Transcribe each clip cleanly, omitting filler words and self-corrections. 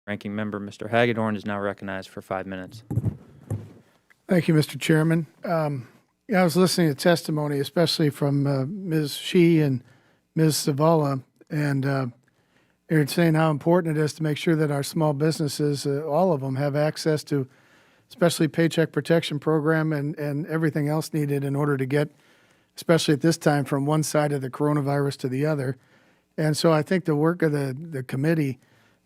Ranking Member Mr. Hagedorn is now recognized for 5 minutes. Thank you, Mr. Chairman. Yeah, I was listening to testimony, especially from Ms. Shi and Ms. Zavala, and they're saying how important it is to make sure that our small businesses, all of them, have access to especially Paycheck Protection Program and everything else needed in order to get, especially at this time, from one side of the coronavirus to the other. And so I think the work of the committee,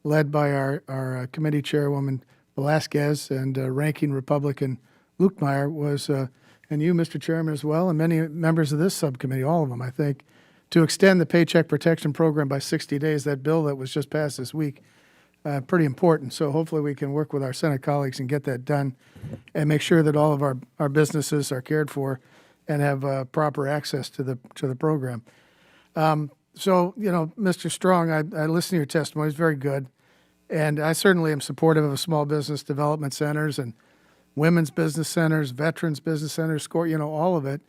led by our committee chairwoman Velasquez and ranking Republican Lukemire, was, and you, Mr. Chairman, as well, and many members of this subcommittee, all of them, I think, to extend the Paycheck Protection Program by 60 days, that bill that was just passed this week, pretty important. So hopefully we can work with our Senate colleagues and get that done and make sure that all of our businesses are cared for and have proper access to the program. So, you know, Mr. Strong, I listened to your testimony. It's very good. And I certainly am supportive of small business development centers and women's business centers, veterans business centers, all of it.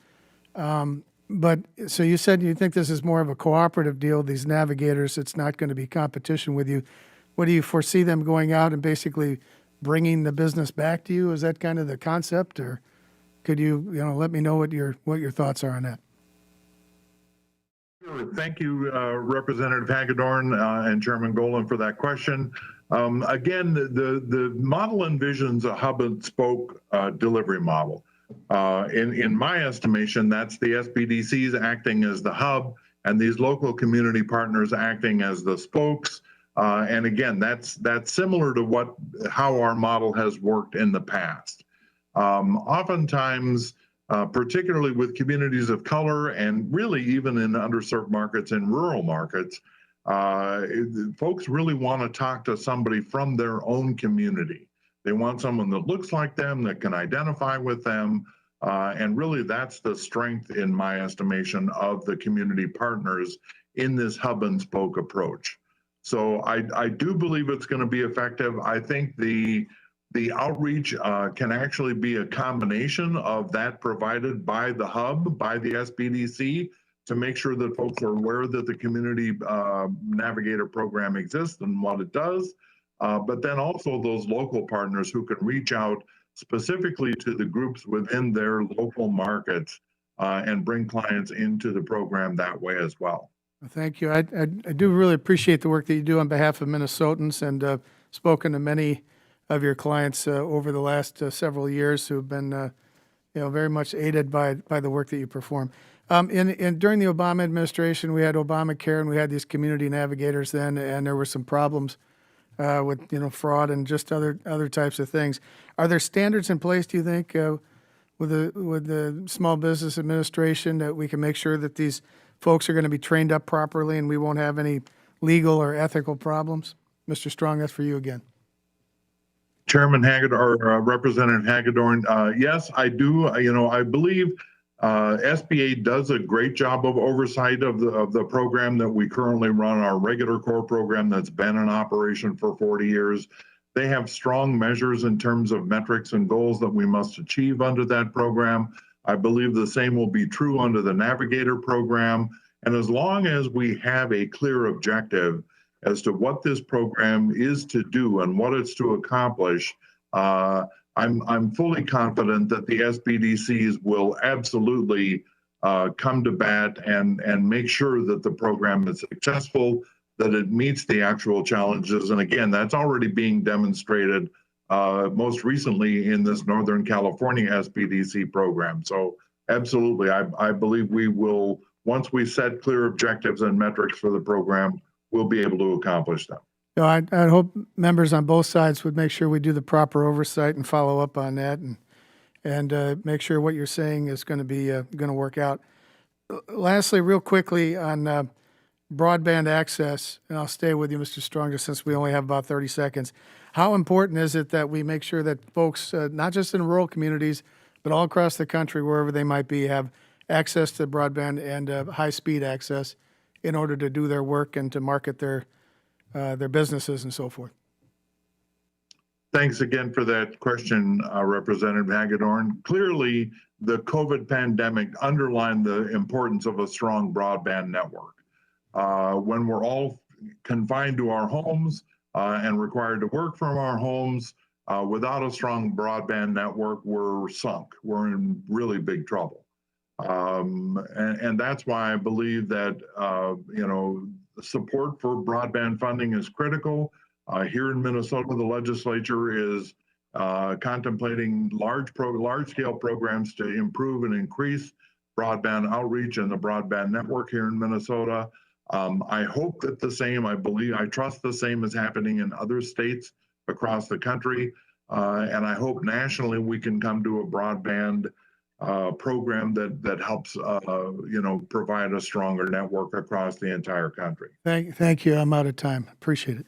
But so you said you think this is more of a cooperative deal, these navigators. It's not going to be competition with you. What do you foresee them going out and basically bringing the business back to you? Is that kind of the concept, or could you let me know what your thoughts are on that? Thank you, Representative Hagedorn and Chairman Golan, for that question. Again, the model envisions a hub and spoke delivery model. In my estimation, that's the SBDCs acting as the hub and these local community partners acting as the spokes. And again, that's similar to how our model has worked in the past. Oftentimes, particularly with communities of color and really even in underserved markets and rural markets, folks really want to talk to somebody from their own community. They want someone that looks like them, that can identify with them, and really that's the strength, in my estimation, of the community partners in this hub and spoke approach. So I do believe it's going to be effective. I think the outreach can actually be a combination of that provided by the hub, by the SBDC, to make sure that folks are aware that the Community Navigator program exists and what it does, but then also those local partners who can reach out specifically to the groups within their local markets and bring clients into the program that way as well. Thank you. I do really appreciate the work that you do on behalf of Minnesotans, and spoken to many of your clients over the last several years who have been very much aided by the work that you perform. During the Obama administration, we had Obamacare and we had these community navigators then, and there were some problems with fraud and just other types of things. Are there standards in place, do you think, with the Small Business Administration, that we can make sure that these folks are going to be trained up properly and we won't have any legal or ethical problems? Mr. Strong, that's for you again. Chairman Hagedorn, or Representative Hagedorn, yes, I do. I believe SBA does a great job of oversight of the program that we currently run, our regular core program that's been in operation for 40 years. They have strong measures in terms of metrics and goals that we must achieve under that program. I believe the same will be true under the Navigator program. And as long as we have a clear objective as to what this program is to do and what it's to accomplish, I'm fully confident that the SBDCs will absolutely come to bat and make sure that the program is successful, that it meets the actual challenges. And again, that's already being demonstrated most recently in this Northern California SBDC program. So absolutely, I believe we will, once we set clear objectives and metrics for the program, we'll be able to accomplish them. I hope members on both sides would make sure we do the proper oversight and follow up on that, and make sure what you're saying is going to work out. Lastly, real quickly on broadband access, and I'll stay with you, Mr. Strong, just since we only have about 30 seconds. How important is it that we make sure that folks, not just in rural communities, but all across the country, wherever they might be, have access to broadband and high-speed access in order to do their work and to market their businesses and so forth? Thanks again for that question, Representative Hagedorn. Clearly, the COVID pandemic underlined the importance of a strong broadband network. When we're all confined to our homes, and required to work from our homes. Without a strong broadband network, we're sunk. We're in really big trouble. And that's why I believe that, support for broadband funding is critical. Here in Minnesota, the legislature is contemplating large-scale programs to improve and increase broadband outreach and the broadband network here in Minnesota. I hope that I trust the same is happening in other states across the country. And I hope nationally we can come to a broadband program that helps, provide a stronger network across the entire country. Thank you. I'm out of time. Appreciate it.